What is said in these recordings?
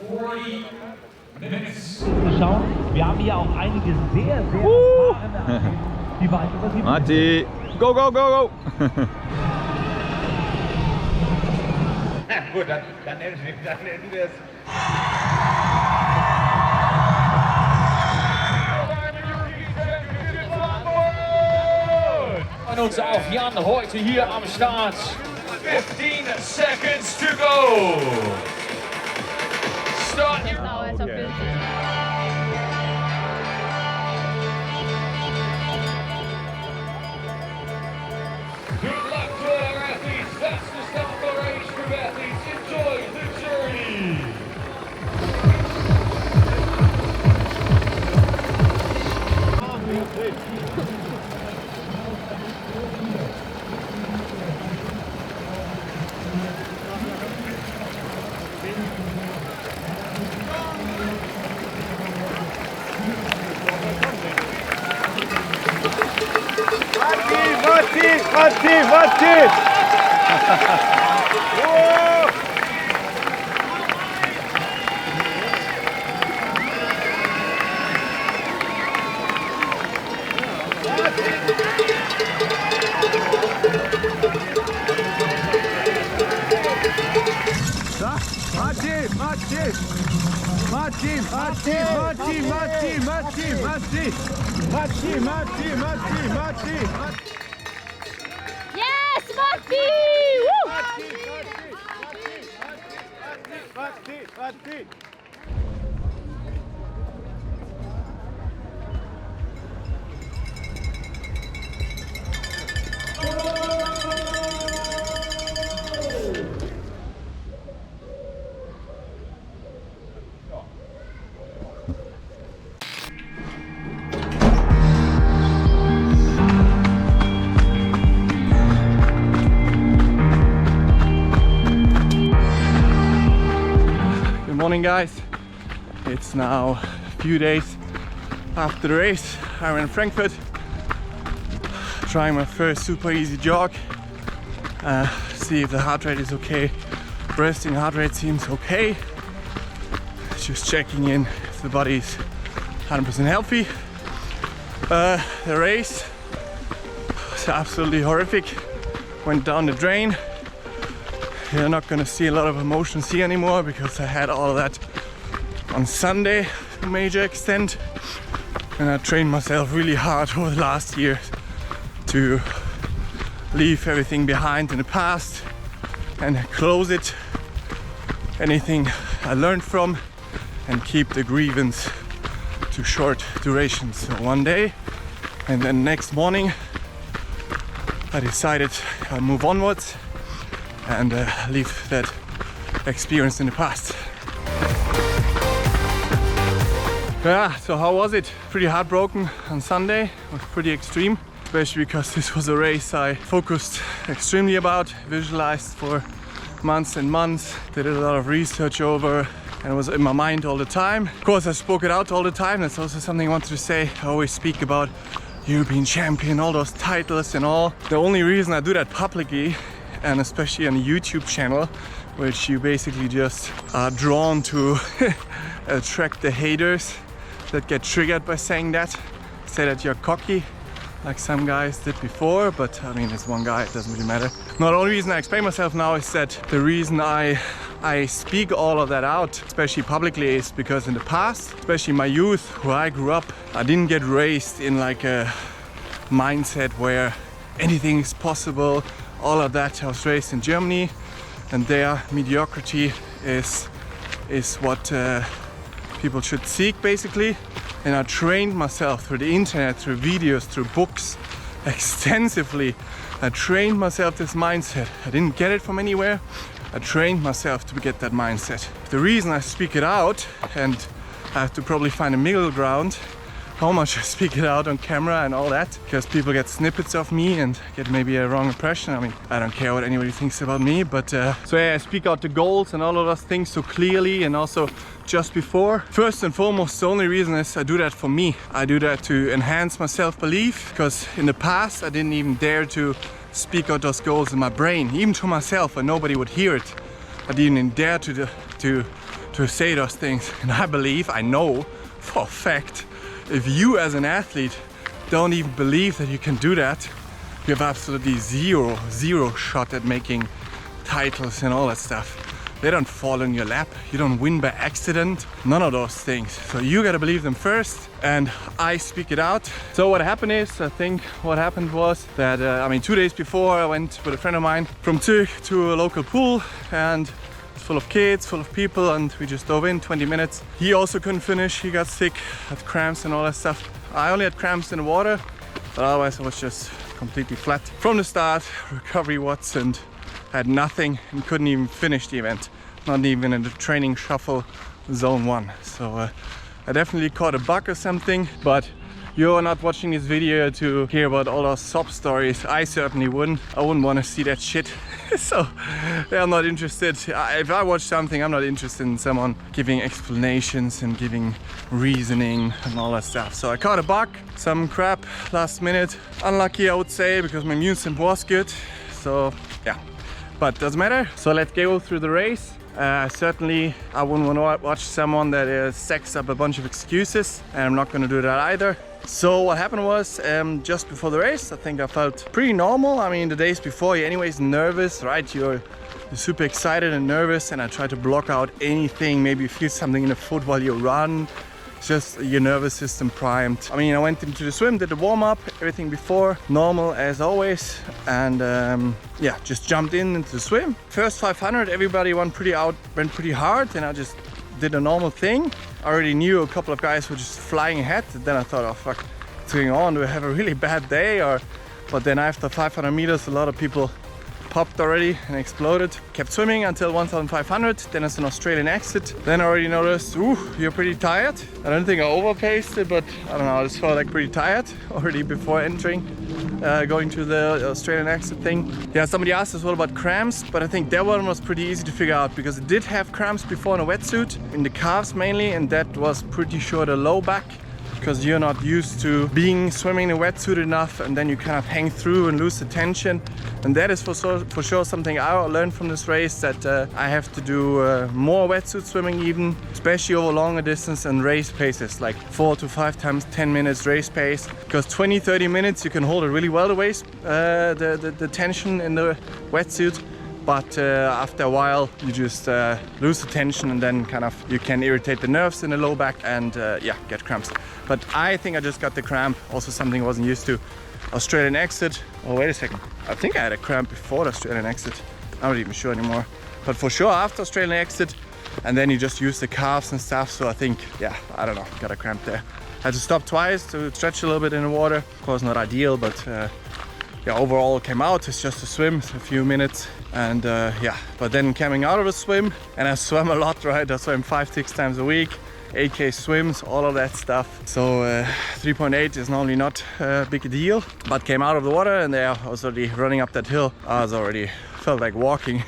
40 minutes. Schauen, wir haben hier auch einige sehr erfahrene Athleten, die weit über sie. Matti, go, go, go, go! Na gut, dann nennen wir es. Und uns auch Jan heute hier am Start. 15 seconds to go. Start your... Good luck to all our athletes. That's the start of the race for athletes. Enjoy the journey. Matti! Matti! Yes, Matti! Woo! Matti! Morning guys, it's now a few days after the race. IRONMAN Frankfurt, trying my first super easy jog, see if the heart rate is okay. Resting heart rate seems okay, just checking in if the body is 100% healthy. The race was absolutely horrific, went down the drain. You're not gonna see a lot of emotions here anymore because I had all of that on Sunday to a major extent, and I trained myself really hard over the last year to leave everything behind in the past and close it, anything I learned from, and keep the grievance to short durations. So one day and then next morning I decided I'll move onwards and leave that experience in the past. Yeah, so how was it? Pretty heartbroken on Sunday. It was pretty extreme, especially because this was a race I focused extremely about, visualized for months and months, did a lot of research over, and it was in my mind all the time. Of course, I spoke it out all the time. That's also something I wanted to say. I always speak about European champion, all those titles and all. The only reason I do that publicly, and especially on a YouTube channel, which you basically just are drawn to attract the haters that get triggered by saying that. Say that you're cocky, like some guys did before, but I mean, it's one guy, it doesn't really matter. Now, the only reason I explain myself now is that the reason I speak all of that out, especially publicly, is because in the past, especially my youth, where I grew up, I didn't get raised in like a mindset where anything is possible. All of that. I was raised in Germany, and there mediocrity is what people should seek, basically. And I trained myself through the internet, through videos, through books, extensively. I trained myself this mindset. I didn't get it from anywhere. I trained myself to get that mindset. The reason I speak it out, and I have to probably find a middle ground, how much I speak it out on camera and all that, because people get snippets of me and get maybe a wrong impression. I mean, I don't care what anybody thinks about me, but so yeah, I speak out the goals and all of those things so clearly, and also just before. First and foremost, the only reason is I do that for me. I do that to enhance my self-belief, because in the past I didn't even dare to speak out those goals in my brain, even to myself, and nobody would hear it. I didn't even dare to to say those things. And I know for a fact, if you as an athlete don't even believe that you can do that, you have absolutely zero shot at making titles and all that stuff. They don't fall in your lap, you don't win by accident, none of those things. So you gotta believe them first, and I speak it out. So what happened is, I think what happened was that, 2 days before I went with a friend of mine from Zurich to a local pool, and it's full of kids, full of people, and we just dove in 20 minutes. He also couldn't finish, he got sick, had cramps and all that stuff. I only had cramps in the water, but otherwise I was just completely flat. From the start, recovery watts, and had nothing and couldn't even finish the event, not even in the training shuffle zone 1. So I definitely caught a bug or something, but you're not watching this video to hear about all those sob stories. I certainly wouldn't. I wouldn't want to see that shit. So I'm not interested. If I watch something, I'm not interested in someone giving explanations and giving reasoning and all that stuff. So I caught a bug, some crap last minute. Unlucky, I would say, because my immune system was good. So yeah, but doesn't matter. So let's go through the race. Certainly I wouldn't want to watch someone that stacks up a bunch of excuses, and I'm not going to do that either. So what happened was, just before the race, I think I felt pretty normal. I mean, the days before you're anyways nervous, right? You're super excited and nervous, and I try to block out anything. Maybe you feel something in the foot while you run. It's just your nervous system primed. I mean, I went into the swim, did the warm-up, everything before, normal as always, and yeah, just jumped into the swim. First 500, everybody went pretty hard, and I just did a normal thing. I already knew a couple of guys were just flying ahead. Then I thought, oh fuck, what's going on? Do I have a really bad day? But then after 500 meters, a lot of people popped already and exploded. Kept swimming until 1,500. Then it's an Australian exit. Then I already noticed, ooh, you're pretty tired. I don't think I overpaced it, but I don't know, I just felt like pretty tired already before entering, going to the Australian exit thing. Yeah, somebody asked us what about cramps, but I think that one was pretty easy to figure out because it did have cramps before in a wetsuit, in the calves mainly, and that was pretty sure the low back, because you're not used to swimming in a wetsuit enough, and then you kind of hang through and lose the tension. And that is for sure something I learned from this race, that I have to do more wetsuit swimming even, especially over longer distance and race paces, like 4 to 5 times 10 minutes race pace. Because 20-30 minutes you can hold it really well, the tension in the wetsuit. But after a while you just lose the tension, and then kind of you can irritate the nerves in the low back and yeah, get cramps. But I think I just got the cramp, also something I wasn't used to. Australian exit, oh wait a second, I think I had a cramp before the Australian exit. I'm not even sure anymore. But for sure after Australian exit, and then you just use the calves and stuff, so I think, yeah, I don't know, got a cramp there. Had to stop twice to stretch a little bit in the water. Of course not ideal, but yeah, overall came out. It's just a swim, a few minutes, and yeah. But then coming out of the swim, and I swam a lot, right? I swam 5-6 times a week, 8K swims, all of that stuff. So 3.8 is normally not a big deal, but came out of the water, and there I was already running up that hill. I was already felt like walking.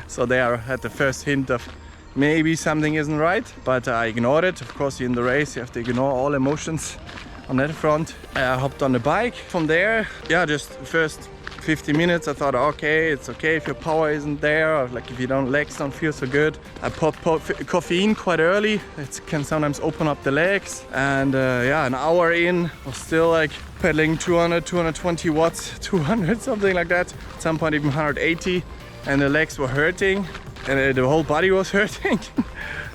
So there I had the first hint of maybe something isn't right, but I ignored it. Of course, in the race you have to ignore all emotions on that front. I hopped on the bike. From there, yeah, just first 50 minutes I thought, okay, it's okay if your power isn't there, or like if your legs don't feel so good. I popped caffeine quite early. It can sometimes open up the legs, and yeah, an hour in I was still like pedaling 200, 220 watts, 200, something like that. At some point even 180, and the legs were hurting, and the whole body was hurting.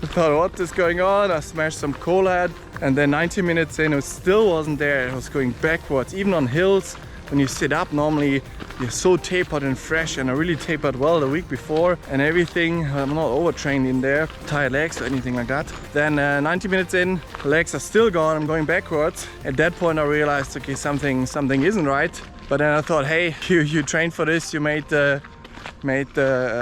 I thought, what is going on? I smashed some cola, and then 90 minutes in, it still wasn't there. It was going backwards, even on hills. When you sit up, normally you're so tapered and fresh, and I really tapered well the week before and everything. I'm not overtrained in there, tired legs or anything like that. Then 90 minutes in, legs are still gone, I'm going backwards. At that point I realized, okay, something isn't right. But then I thought, hey, you trained for this, you made I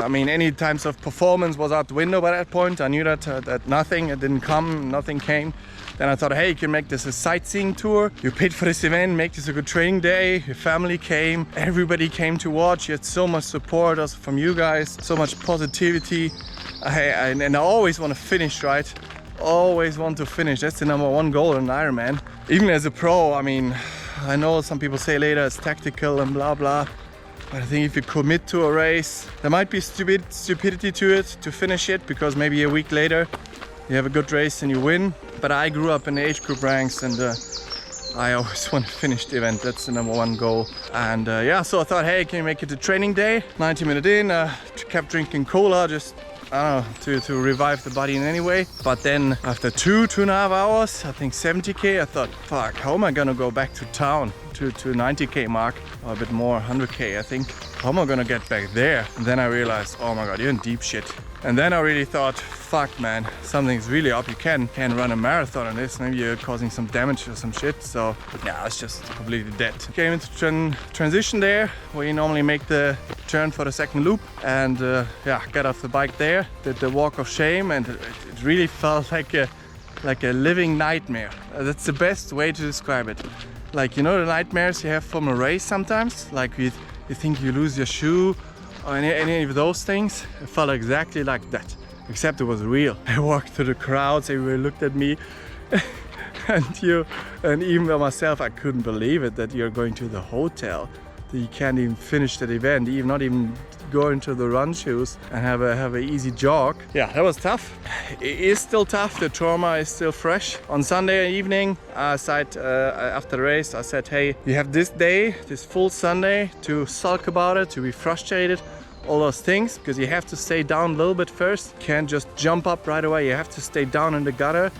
mean, any times of performance was out the window by that point. I knew that nothing came. Then I thought, hey, you can make this a sightseeing tour. You paid for this event, make this a good training day. Your family came, everybody came to watch. You had so much support also from you guys, so much positivity. And I always want to finish, right? Always want to finish. That's the #1 goal in Ironman. Even as a pro, I mean, I know some people say later it's tactical and blah blah. But I think if you commit to a race, there might be stupidity to it to finish it, because maybe a week later you have a good race and you win. But I grew up in the age group ranks, and I always want to finish the event. That's the number one goal. And yeah, so I thought, hey, can you make it a training day? 90 minutes in, kept drinking cola, just I don't know, to revive the body in any way. But then after 2.5 hours, I think 70k, I thought, fuck, how am I gonna go back to town to 90k mark, or a bit more, 100k I think. How am I gonna get back there? And then I realized, oh my god, you're in deep shit. And then I really thought, fuck man, something's really up. You can't run a marathon on this. Maybe you're causing some damage or some shit. So yeah, it's just completely dead. Came into transition there, where you normally make the turn for the second loop. And yeah, got off the bike there, did the walk of shame, and it really felt like a living nightmare. That's the best way to describe it. Like, you know the nightmares you have from a race sometimes? Like you think you lose your shoe, or any of those things. It felt exactly like that, except it was real. I walked through the crowds, everybody looked at me, and even by myself, I couldn't believe it, that you're going to the hotel, that you can't even finish that event, not even go into the run shoes and have a easy jog. Yeah, that was tough. It is still tough. The trauma is still fresh. On Sunday evening, after the race, I said, hey, you have this day, this full Sunday, to sulk about it, to be frustrated, all those things, because you have to stay down a little bit first. You can't just jump up right away. You have to stay down in the gutter,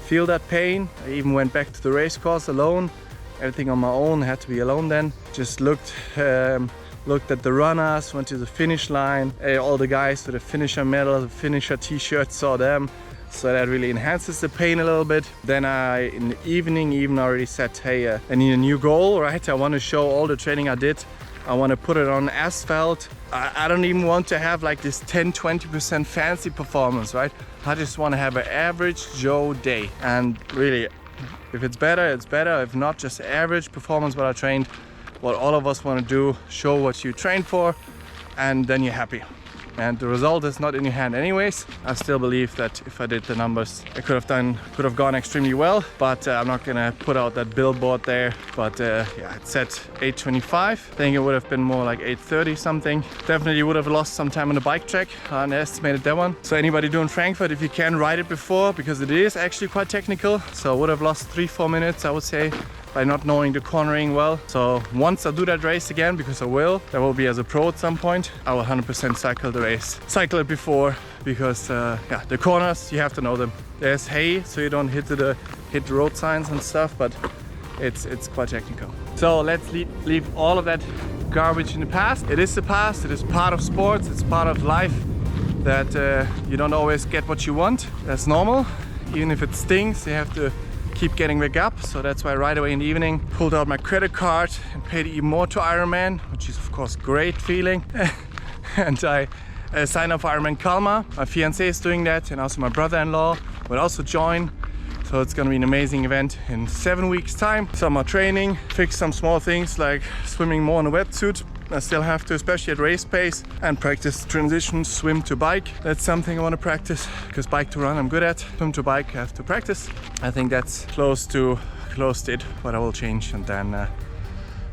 feel that pain. I even went back to the race course alone. Everything on my own, I had to be alone then. Just looked at the runners, went to the finish line, all the guys with the finisher medal, the finisher t-shirt, saw them. So that really enhances the pain a little bit. Then I, in the evening, even already said, hey, I need a new goal, right? I want to show all the training I did. I want to put it on asphalt. I don't even want to have like this 10-20% fancy performance, right? I just want to have an average Joe day. And really, if it's better, it's better. If not, just average performance what I trained. What all of us want to do, show what you train for, and then you're happy. And the result is not in your hand anyways. I still believe that if I did the numbers, it could have gone extremely well, but I'm not gonna put out that billboard there. But yeah, it said 8:25. I think it would have been more like 8:30 something. Definitely would have lost some time on the bike track. I underestimated that one. So anybody doing Frankfurt, if you can ride it before, because it is actually quite technical, so I would have lost 3-4 minutes, I would say, by not knowing the cornering well. So once I do that race again, because I will, that will be as a pro at some point, I will 100% cycle the race. Cycle it before, because yeah, the corners, you have to know them. There's hay, so you don't hit the road signs and stuff, but it's quite technical. So let's leave all of that garbage in the past. It is the past, it is part of sports, it's part of life, that you don't always get what you want. That's normal. Even if it stings, you have to keep getting back up. So that's why right away in the evening pulled out my credit card and paid even more to Ironman, which is of course great feeling. And I signed up for Ironman Kalmar. My fiance is doing that, and also my brother-in-law will also join. So it's gonna be an amazing event in 7 weeks time. Some more training, fix some small things like swimming more in a wetsuit. I still have to, especially at race pace, and practice transitions, swim to bike. That's something I want to practice, because bike to run I'm good at. Swim to bike I have to practice. I think that's close to it, but I will change. And then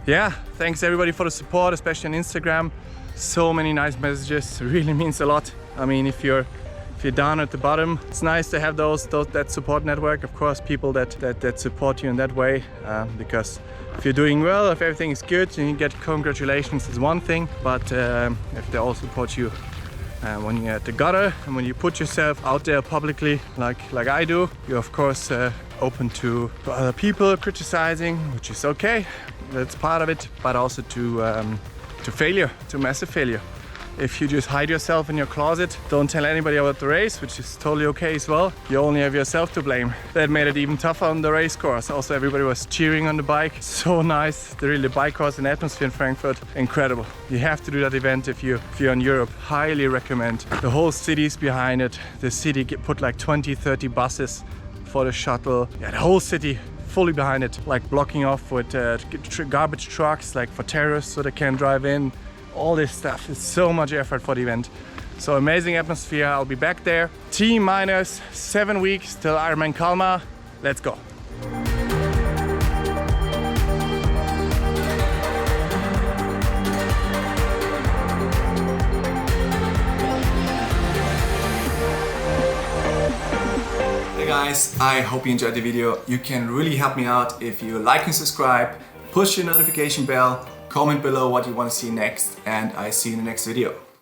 yeah, thanks everybody for the support, especially on Instagram. So many nice messages, it really means a lot. I mean, if you're down at the bottom, it's nice to have that support network. Of course, people that support you in that way, because if you're doing well, if everything is good and you get congratulations, is one thing, but if they all support you when you're at the gutter and when you put yourself out there publicly like I do, you're of course open to other people criticizing, which is okay, that's part of it, but also to failure, to massive failure. If you just hide yourself in your closet, don't tell anybody about the race, which is totally okay as well, you only have yourself to blame. That made it even tougher on the race course. Also, everybody was cheering on the bike. So nice. The bike course and atmosphere in Frankfurt, incredible. You have to do that event if you're in Europe. Highly recommend. The whole city's behind it. The city put like 20-30 buses for the shuttle. Yeah, the whole city fully behind it, like blocking off with garbage trucks, like for terrorists, so they can't drive in. All this stuff. It's so much effort for the event. So amazing atmosphere. I'll be back there. T-minus 7 weeks till Ironman Kalmar. Let's go. guys, I hope you enjoyed the video. You can really help me out if you like and subscribe, push your notification bell, comment below what you want to see next, and I see you in the next video.